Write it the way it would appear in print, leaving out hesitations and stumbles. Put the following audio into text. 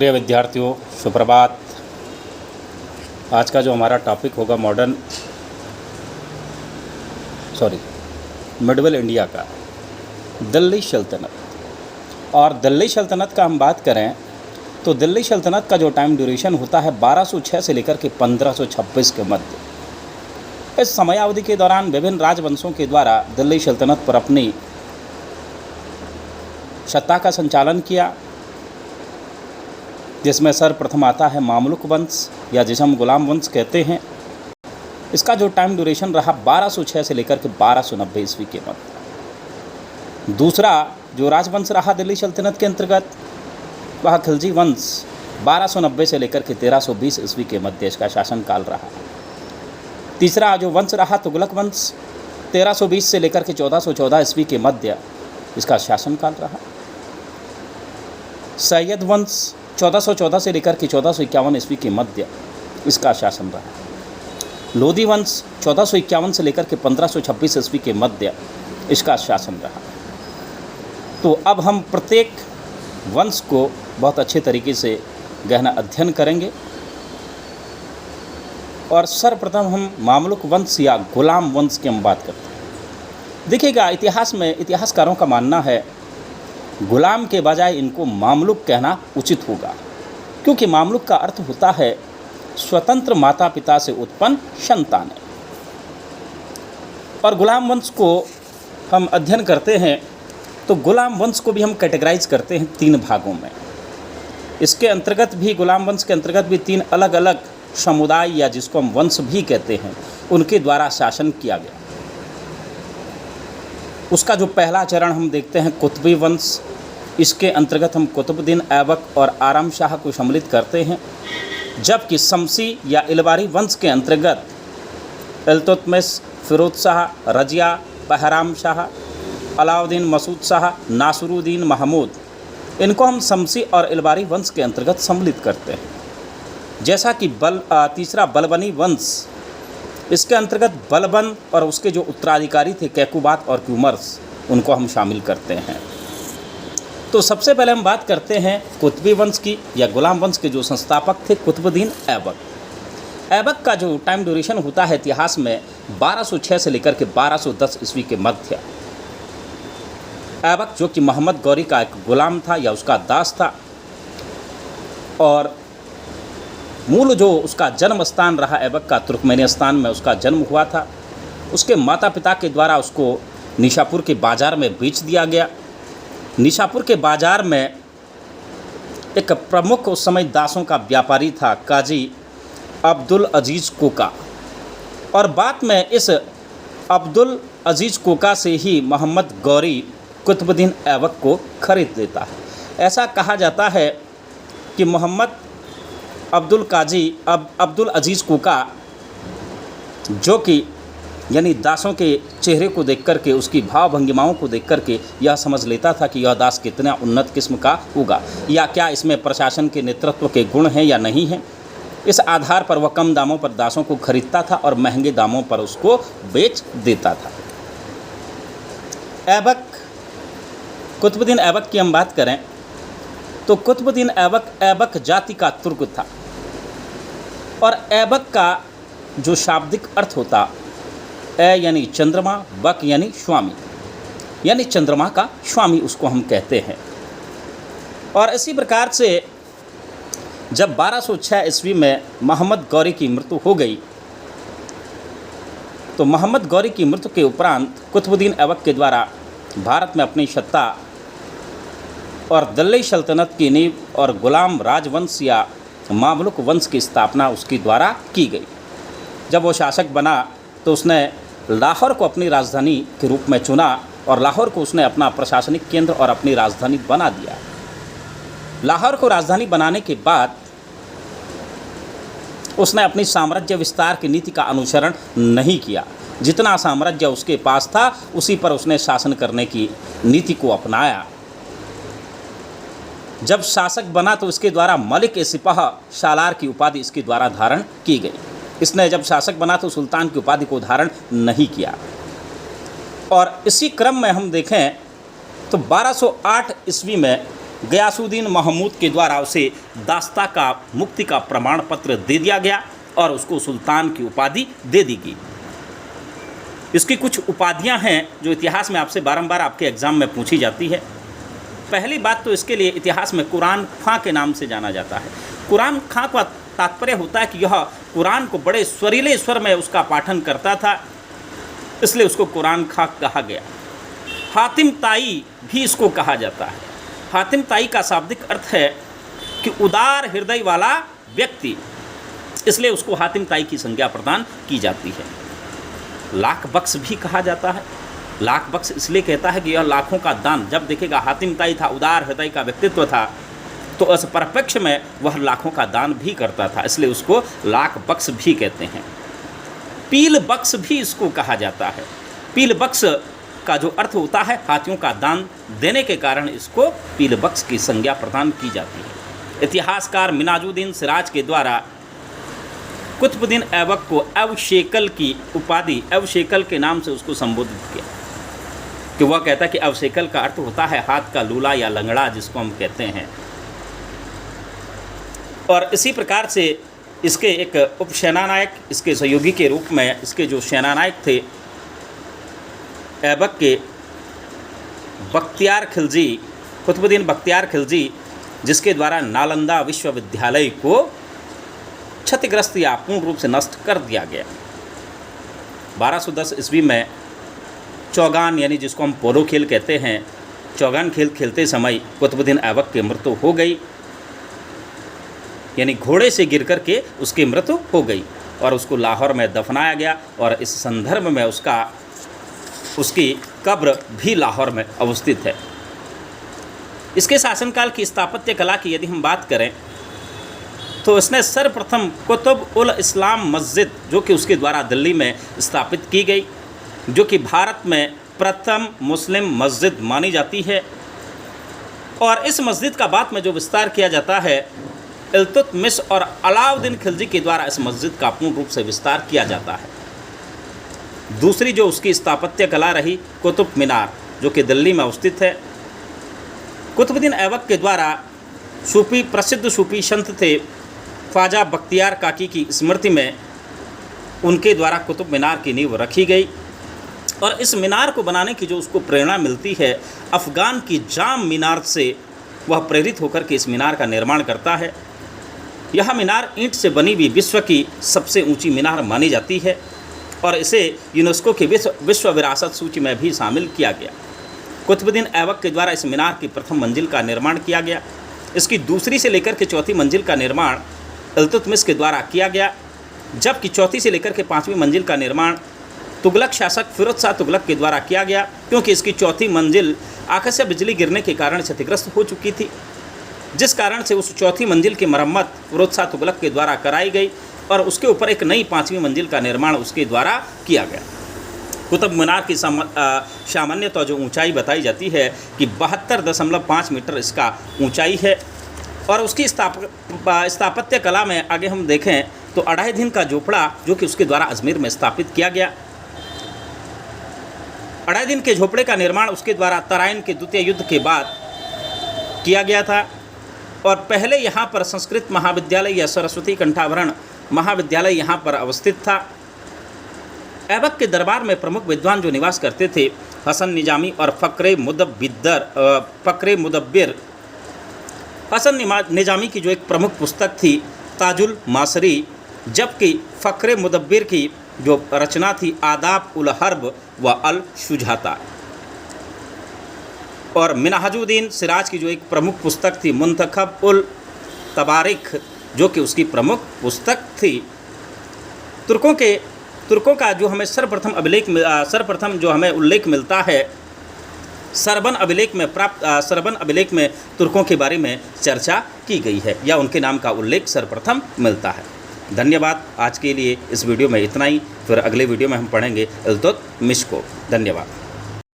प्रिय विद्यार्थियों, सुप्रभात। आज का जो हमारा टॉपिक होगा मिडल इंडिया का दिल्ली सल्तनत। और दिल्ली सल्तनत का हम बात करें तो दिल्ली सल्तनत का जो टाइम ड्यूरेशन होता है 1206 से लेकर के 1526 के मध्य। इस समयावधि के दौरान विभिन्न राजवंशों के द्वारा दिल्ली सल्तनत पर अपनी सत्ता का संचालन किया, जिसमें सर्वप्रथम आता है मामलुक वंश या जिसे हम गुलाम वंश कहते हैं। इसका जो टाइम ड्यूरेशन रहा 1206 से लेकर के 1290 ईस्वी के मध्य। दूसरा जो राजवंश रहा दिल्ली सल्तनत के अंतर्गत वह खिलजी वंश 1290 से लेकर के 1320 ईस्वी के मध्य इसका शासनकाल रहा। तीसरा जो वंश रहा तुगलक वंश 1320 से लेकर के 1414 ईस्वी के मध्य इसका शासनकाल रहा। सैयद वंश 1414 से लेकर के 1451 ईस्वी के मध्य इसका शासन रहा। लोधी वंश 1451 से लेकर के 1526 ईस्वी के मध्य इसका शासन रहा। तो अब हम प्रत्येक वंश को बहुत अच्छे तरीके से गहना अध्ययन करेंगे। और सर्वप्रथम हम मामलुक वंश या गुलाम वंश की हम बात करते हैं। देखिएगा, इतिहास में इतिहासकारों का मानना है गुलाम के बजाय इनको मामलुक कहना उचित होगा, क्योंकि मामलुक का अर्थ होता है स्वतंत्र माता पिता से उत्पन्न संतान। और गुलाम वंश को हम अध्ययन करते हैं तो गुलाम वंश को भी हम कैटेगराइज करते हैं 3 भागों में। इसके अंतर्गत भी गुलाम वंश के अंतर्गत भी 3 अलग अलग समुदाय या जिसको हम वंश भी कहते हैं उनके द्वारा शासन किया गया। उसका जो पहला चरण हम देखते हैं कुतुबी वंश। इसके अंतर्गत हम कुतुबुद्दीन ऐबक और आराम शाह को सम्मिलित करते हैं, जबकि शमसी या इलबारी वंश के अंतर्गत इल्तुतमिश, फिरोज शाह, रजिया, बहराम शाह, अलाउद्दीन मसूद शाह, नासिरुद्दीन महमूद, इनको हम शमसी और इलबारी वंश के अंतर्गत सम्मिलित करते हैं। जैसा कि तीसरा बलबनी वंश, इसके अंतर्गत बलबन और उसके जो उत्तराधिकारी थे कैकुबात और क्यूमर्स, उनको हम शामिल करते हैं। तो सबसे पहले हम बात करते हैं कुतुबी वंश की या गुलाम वंश के जो संस्थापक थे कुतुबुद्दीन ऐबक। ऐबक का जो टाइम ड्यूरेशन होता है इतिहास में 1206 से लेकर के 1210 ईस्वी के मध्य। ऐबक जो कि मोहम्मद गौरी का एक गुलाम था या उसका दास था, और मूल जो उसका जन्म स्थान रहा ऐबक का तुर्कमेनिस्तान में उसका जन्म हुआ था। उसके माता पिता के द्वारा उसको निशापुर के बाज़ार में बेच दिया गया। निशापुर के बाज़ार में एक प्रमुख उस समय दासों का व्यापारी था काजी अब्दुल अजीज़ कोका, और बाद में इस अब्दुल अजीज़ कोका से ही मोहम्मद गौरी कुतुबुद्दीन ऐबक को खरीद लेता है। ऐसा कहा जाता है कि मोहम्मद अब्दुल अजीज़ कोका, जो कि यानी दासों के चेहरे को देख कर के, उसकी भाव भंगिमाओं को देख कर के यह समझ लेता था कि यह दास कितना उन्नत किस्म का होगा, या क्या इसमें प्रशासन के नेतृत्व के गुण हैं या नहीं हैं। इस आधार पर वह कम दामों पर दासों को खरीदता था और महंगे दामों पर उसको बेच देता था। ऐबक, कुतुबुद्दीन ऐबक की हम बात करें तो कुतुबुद्दीन ऐबक जाति का तुर्क था। और ऐबक का जो शाब्दिक अर्थ होता, ए यानी चंद्रमा, बक यानी स्वामी, यानी चंद्रमा का स्वामी उसको हम कहते हैं। और इसी प्रकार से जब 1206 ईस्वी में मोहम्मद गौरी की मृत्यु हो गई, तो मोहम्मद गौरी की मृत्यु के उपरांत कुतुबुद्दीन ऐबक के द्वारा भारत में अपनी सत्ता और दिल्ली सल्तनत की नींव और गुलाम राजवंश या मामलुक वंश की स्थापना उसके द्वारा की गई। जब वो शासक बना तो उसने लाहौर को अपनी राजधानी के रूप में चुना और लाहौर को उसने अपना प्रशासनिक केंद्र और अपनी राजधानी बना दिया। लाहौर को राजधानी बनाने के बाद उसने अपनी साम्राज्य विस्तार की नीति का अनुसरण नहीं किया। जितना साम्राज्य उसके पास था उसी पर उसने शासन करने की नीति को अपनाया। जब शासक बना तो इसके द्वारा मलिक ए सिपाह सालार की उपाधि इसके द्वारा धारण की गई। इसने जब शासक बना तो सुल्तान की उपाधि को धारण नहीं किया। और इसी क्रम में हम देखें तो 1208 ईस्वी में गयासुद्दीन महमूद के द्वारा उसे दास्ता का मुक्ति का प्रमाण पत्र दे दिया गया और उसको सुल्तान की उपाधि दे दी गई। इसकी कुछ उपाधियां हैं जो इतिहास में आपसे बारंबार आपके एग्ज़ाम में पूछी जाती है। पहली बात तो इसके लिए इतिहास में कुरान खां के नाम से जाना जाता है। कुरान खां का तात्पर्य होता है कि यह कुरान को बड़े सुरीले स्वर में उसका पाठन करता था, इसलिए उसको कुरान खां कहा गया। हातिम ताई भी इसको कहा जाता है। हातिम ताई का शाब्दिक अर्थ है कि उदार हृदय वाला व्यक्ति, इसलिए उसको हातिम ताई की संज्ञा प्रदान की जाती है। लाख बख्श भी कहा जाता है। लाख बख्श इसलिए कहता है कि यह लाखों का दान, जब देखेगा हातिम ताई था, उदार हृदय का व्यक्तित्व था, तो उस परिप्रेक्ष्य में वह लाखों का दान भी करता था, इसलिए उसको लाख बख्श भी कहते हैं। पील बख्श भी इसको कहा जाता है। पील बख्श का जो अर्थ होता है हाथियों का दान देने के कारण इसको पील बख्श की संज्ञा प्रदान की जाती है। इतिहासकार मिनाजुद्दीन सिराज के द्वारा कुतुबुद्दीन ऐबक को अवशेकल की उपाधि, अवशेकल के नाम से उसको संबोधित किया, कि वह कहता है कि अवशेकल का अर्थ होता है हाथ का लूला या लंगड़ा, जिसको हम कहते हैं। और इसी प्रकार से इसके एक उप सेनानायक, इसके सहयोगी के रूप में इसके जो सेनानायक थे ऐबक के, बख्तियार खिलजी, कुतुबुद्दीन बख्तियार खिलजी, जिसके द्वारा नालंदा विश्वविद्यालय को क्षतिग्रस्त या पूर्ण रूप से नष्ट कर दिया गया। 1210 ईस्वी में चौगान, यानी जिसको हम पोलो खेल कहते हैं, चौगान खेल खेलते समय कुतुबुद्दीन ऐबक की मृत्यु हो गई, यानी घोड़े से गिर कर के उसकी मृत्यु हो गई और उसको लाहौर में दफनाया गया। और इस संदर्भ में उसकी कब्र भी लाहौर में अवस्थित है। इसके शासनकाल की स्थापत्य कला की यदि हम बात करें तो इसने सर्वप्रथम कुतुब उल इस्लाम मस्जिद, जो कि उसके द्वारा दिल्ली में स्थापित की गई, जो कि भारत में प्रथम मुस्लिम मस्जिद मानी जाती है। और इस मस्जिद का बाद में जो विस्तार किया जाता है, इल्तुतमिश और अलाउद्दीन खिलजी के द्वारा इस मस्जिद का पूर्ण रूप से विस्तार किया जाता है। दूसरी जो उसकी स्थापत्य कला रही, कुतुब मीनार, जो कि दिल्ली में अवस्थित है। कुतुबुद्दीन ऐबक के द्वारा सूफी, प्रसिद्ध सूफी संत थे ख्वाजा बख्तियार काकी की स्मृति में उनके द्वारा कुतुब मीनार की नींव रखी गई। और इस मीनार को बनाने की जो उसको प्रेरणा मिलती है, अफ़गान की जाम मीनार से वह प्रेरित होकर के इस मीनार का निर्माण करता है। यह मीनार ईंट से बनी हुई विश्व की सबसे ऊंची मीनार मानी जाती है और इसे यूनेस्को की विश्व विरासत सूची में भी शामिल किया गया। कुतुबुद्दीन ऐबक के द्वारा इस मीनार की प्रथम मंजिल का निर्माण किया गया। इसकी दूसरी से लेकर के चौथी मंजिल का निर्माण इल्तुतमिश के द्वारा किया गया, जबकि चौथी से लेकर के पाँचवीं मंजिल का निर्माण तुगलक शासक फिरोज शाह तुगलक के द्वारा किया गया, क्योंकि इसकी चौथी मंजिल आकाशीय बिजली गिरने के कारण क्षतिग्रस्त हो चुकी थी, जिस कारण से उस चौथी मंजिल की मरम्मत फिरोज शाह तुगलक के द्वारा कराई गई और उसके ऊपर एक नई पाँचवीं मंजिल का निर्माण उसके द्वारा किया गया। कुतुब मीनार की सामान्यतः जो ऊंचाई बताई जाती है कि 72.5 मीटर इसका ऊंचाई है। और उसकी स्थापत्य कला में आगे हम देखें तो 2.5 दिन का झोपड़ा, जो कि उसके द्वारा अजमेर में स्थापित किया गया। 2.5 दिन के झोपड़े का निर्माण उसके द्वारा तराइन के द्वितीय युद्ध के बाद किया गया था। और पहले यहाँ पर संस्कृत महाविद्यालय या सरस्वती कंठाभरण महाविद्यालय यहाँ पर अवस्थित था। ऐबक के दरबार में प्रमुख विद्वान जो निवास करते थे, हसन निजामी और फ़क्रे मुदब्बिर। हसन निजामी की जो एक प्रमुख पुस्तक थी ताजुल मासरी, जबकि फ़क्रे मुदब्बिर की जो रचना थी आदाब उल हर्ब व अल शुजाता। और मिनहाजुद्दीन सिराज की जो एक प्रमुख पुस्तक थी मुंतखब उल तबारिख, जो कि उसकी प्रमुख पुस्तक थी। तुर्कों का जो हमें सर्वप्रथम जो हमें उल्लेख मिलता है, सरबन अभिलेख में तुर्कों के बारे में चर्चा की गई है या उनके नाम का उल्लेख सर्वप्रथम मिलता है। धन्यवाद। आज के लिए इस वीडियो में इतना ही, फिर अगले वीडियो में हम पढ़ेंगे इल्तुतमिश को। धन्यवाद।